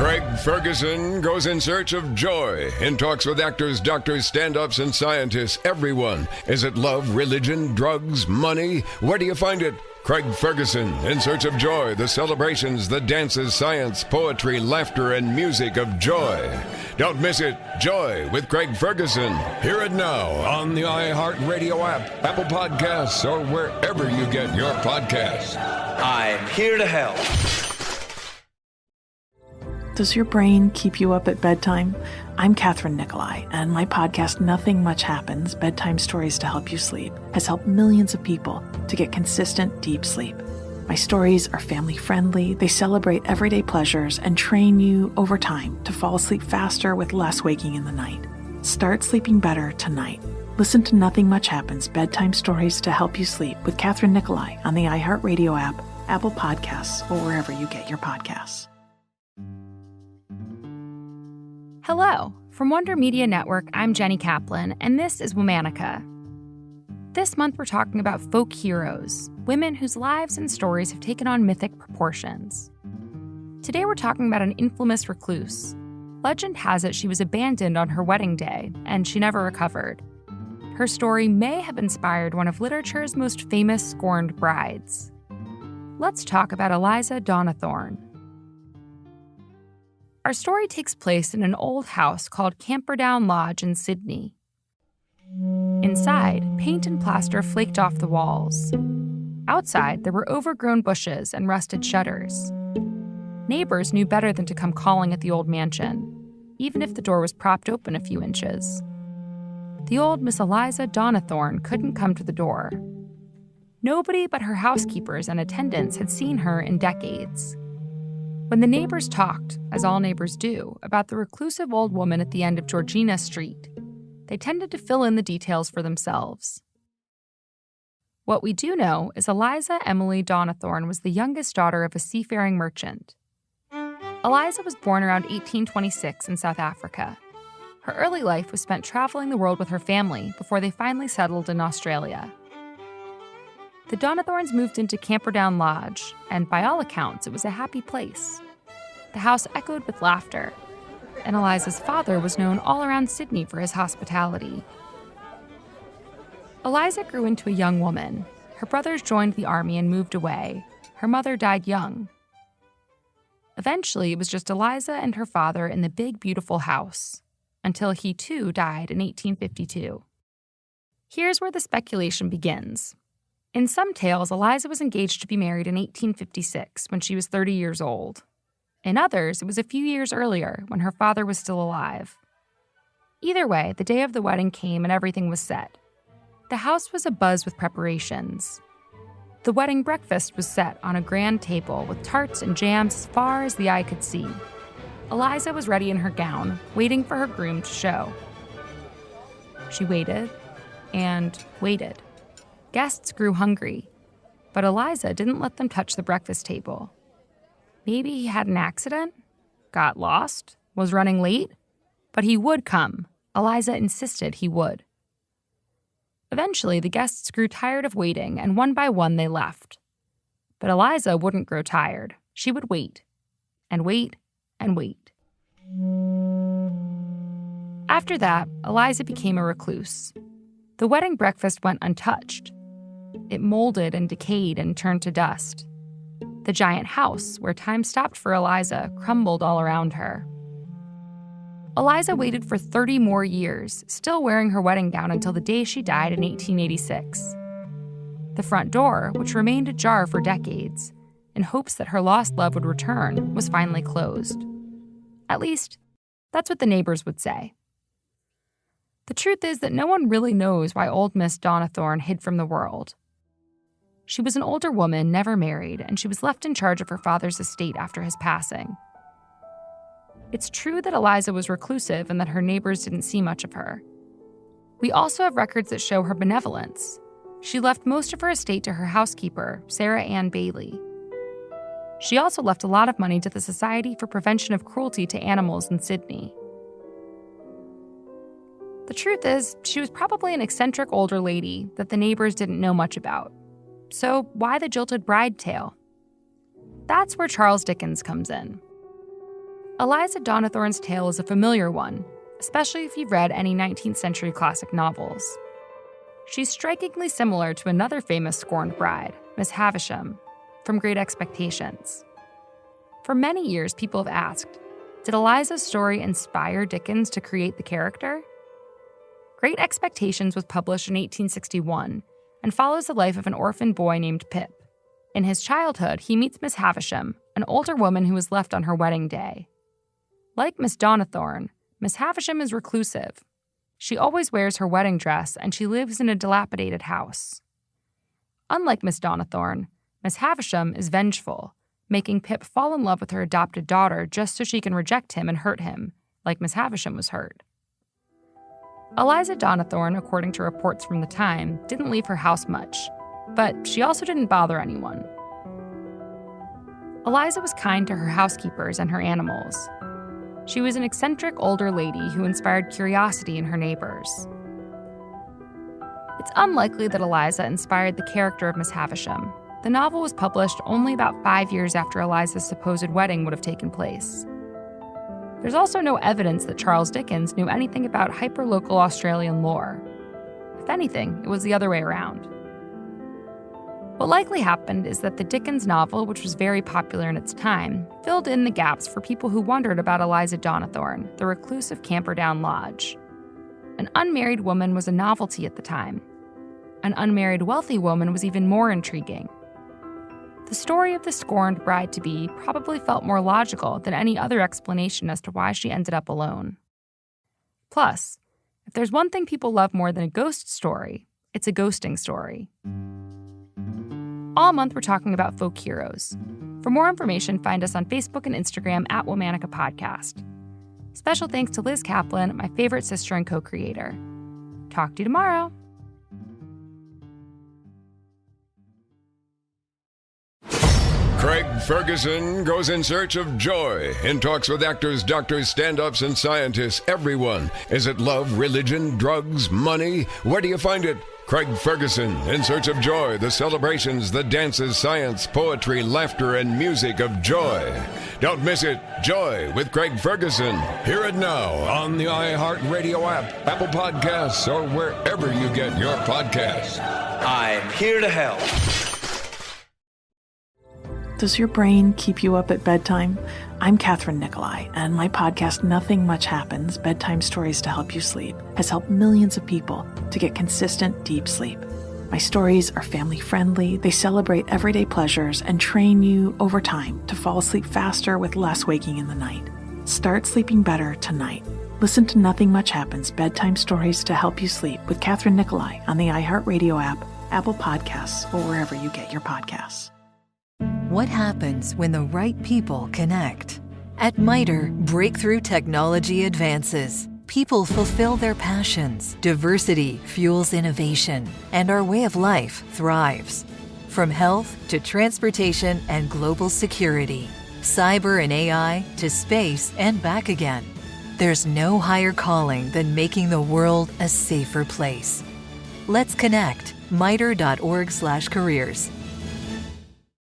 Craig Ferguson goes in search of joy and talks with actors, doctors, stand-ups, and scientists. Everyone. Is it love, religion, drugs, money? Where do you find it? Craig Ferguson, In Search of Joy, the celebrations, the dances, science, poetry, laughter, and music of joy. Don't miss it. Joy with Craig Ferguson. Hear it now on the iHeartRadio app, Apple Podcasts, or wherever you get your podcasts. I'm here to help. Does your brain keep you up at bedtime? I'm Katherine Nicolai, and my podcast, Nothing Much Happens, Bedtime Stories to Help You Sleep, has helped millions of people to get consistent, deep sleep. My stories are family-friendly, they celebrate everyday pleasures, and train you over time to fall asleep faster with less waking in the night. Start sleeping better tonight. Listen to Nothing Much Happens, Bedtime Stories to Help You Sleep with Katherine Nicolai on the iHeartRadio app, Apple Podcasts, or wherever you get your podcasts. Hello. From Wonder Media Network, I'm Jenny Kaplan, and this is Womanica. This month we're talking about folk heroes, women whose lives and stories have taken on mythic proportions. Today we're talking about an infamous recluse. Legend has it she was abandoned on her wedding day, and she never recovered. Her story may have inspired one of literature's most famous scorned brides. Let's talk about Eliza Donnithorne. Our story takes place in an old house called Camperdown Lodge in Sydney. Inside, paint and plaster flaked off the walls. Outside, there were overgrown bushes and rusted shutters. Neighbors knew better than to come calling at the old mansion, even if the door was propped open a few inches. The old Miss Eliza Donnithorne couldn't come to the door. Nobody but her housekeepers and attendants had seen her in decades. When the neighbors talked, as all neighbors do, about the reclusive old woman at the end of Georgina Street, they tended to fill in the details for themselves. What we do know is Eliza Emily Donnithorne was the youngest daughter of a seafaring merchant. Eliza was born around 1826 in South Africa. Her early life was spent traveling the world with her family before they finally settled in Australia. The Donnithornes moved into Camperdown Lodge, and by all accounts, it was a happy place. The house echoed with laughter, and Eliza's father was known all around Sydney for his hospitality. Eliza grew into a young woman. Her brothers joined the army and moved away. Her mother died young. Eventually, it was just Eliza and her father in the big, beautiful house, until he too died in 1852. Here's where the speculation begins. In some tales, Eliza was engaged to be married in 1856 when she was 30 years old. In others, it was a few years earlier when her father was still alive. Either way, the day of the wedding came and everything was set. The house was abuzz with preparations. The wedding breakfast was set on a grand table with tarts and jams as far as the eye could see. Eliza was ready in her gown, waiting for her groom to show. She waited and waited. Guests grew hungry, but Eliza didn't let them touch the breakfast table. Maybe he had an accident, got lost, was running late, but he would come. Eliza insisted he would. Eventually, the guests grew tired of waiting, and one by one they left. But Eliza wouldn't grow tired. She would wait, and wait, and wait. After that, Eliza became a recluse. The wedding breakfast went untouched. It molded and decayed and turned to dust. The giant house, where time stopped for Eliza, crumbled all around her. Eliza waited for 30 more years, still wearing her wedding gown until the day she died in 1886. The front door, which remained ajar for decades, in hopes that her lost love would return, was finally closed. At least, that's what the neighbors would say. The truth is that no one really knows why old Miss Donnithorne hid from the world. She was an older woman, never married, and she was left in charge of her father's estate after his passing. It's true that Eliza was reclusive and that her neighbors didn't see much of her. We also have records that show her benevolence. She left most of her estate to her housekeeper, Sarah Ann Bailey. She also left a lot of money to the Society for Prevention of Cruelty to Animals in Sydney. The truth is, she was probably an eccentric older lady that the neighbors didn't know much about. So why the jilted bride tale? That's where Charles Dickens comes in. Eliza Donnithorne's tale is a familiar one, especially if you've read any 19th century classic novels. She's strikingly similar to another famous scorned bride, Miss Havisham, from Great Expectations. For many years, people have asked, did Eliza's story inspire Dickens to create the character? Great Expectations was published in 1861 and follows the life of an orphan boy named Pip. In his childhood, he meets Miss Havisham, an older woman who was left on her wedding day. Like Miss Donnithorne, Miss Havisham is reclusive. She always wears her wedding dress, and she lives in a dilapidated house. Unlike Miss Donnithorne, Miss Havisham is vengeful, making Pip fall in love with her adopted daughter just so she can reject him and hurt him, like Miss Havisham was hurt. Eliza Donnithorne, according to reports from the time, didn't leave her house much, but she also didn't bother anyone. Eliza was kind to her housekeepers and her animals. She was an eccentric older lady who inspired curiosity in her neighbors. It's unlikely that Eliza inspired the character of Miss Havisham. The novel was published only about 5 years after Eliza's supposed wedding would have taken place. There's also no evidence that Charles Dickens knew anything about hyperlocal Australian lore. If anything, it was the other way around. What likely happened is that the Dickens novel, which was very popular in its time, filled in the gaps for people who wondered about Eliza Donnithorne, the recluse of Camperdown Lodge. An unmarried woman was a novelty at the time. An unmarried wealthy woman was even more intriguing. The story of the scorned bride-to-be probably felt more logical than any other explanation as to why she ended up alone. Plus, if there's one thing people love more than a ghost story, it's a ghosting story. All month, we're talking about folk heroes. For more information, find us on Facebook and Instagram at Womanica Podcast. Special thanks to Liz Kaplan, my favorite sister and co-creator. Talk to you tomorrow. Craig Ferguson goes in search of joy in talks with actors, doctors, stand-ups, and scientists. Everyone. Is it love, religion, drugs, money? Where do you find it? Craig Ferguson, In Search of Joy, the celebrations, the dances, science, poetry, laughter, and music of joy. Don't miss it. Joy with Craig Ferguson. Hear it now on the iHeartRadio app, Apple Podcasts, or wherever you get your podcasts. I'm here to help. Does your brain keep you up at bedtime? I'm Catherine Nicolai, and my podcast, Nothing Much Happens, Bedtime Stories to Help You Sleep, has helped millions of people to get consistent, deep sleep. My stories are family-friendly, they celebrate everyday pleasures, and train you over time to fall asleep faster with less waking in the night. Start sleeping better tonight. Listen to Nothing Much Happens, Bedtime Stories to Help You Sleep with Catherine Nicolai on the iHeartRadio app, Apple Podcasts, or wherever you get your podcasts. What happens when the right people connect? At MITRE, breakthrough technology advances. People fulfill their passions, diversity fuels innovation, and our way of life thrives. From health to transportation and global security, cyber and AI to space and back again. There's no higher calling than making the world a safer place. Let's connect. MITRE.org/careers.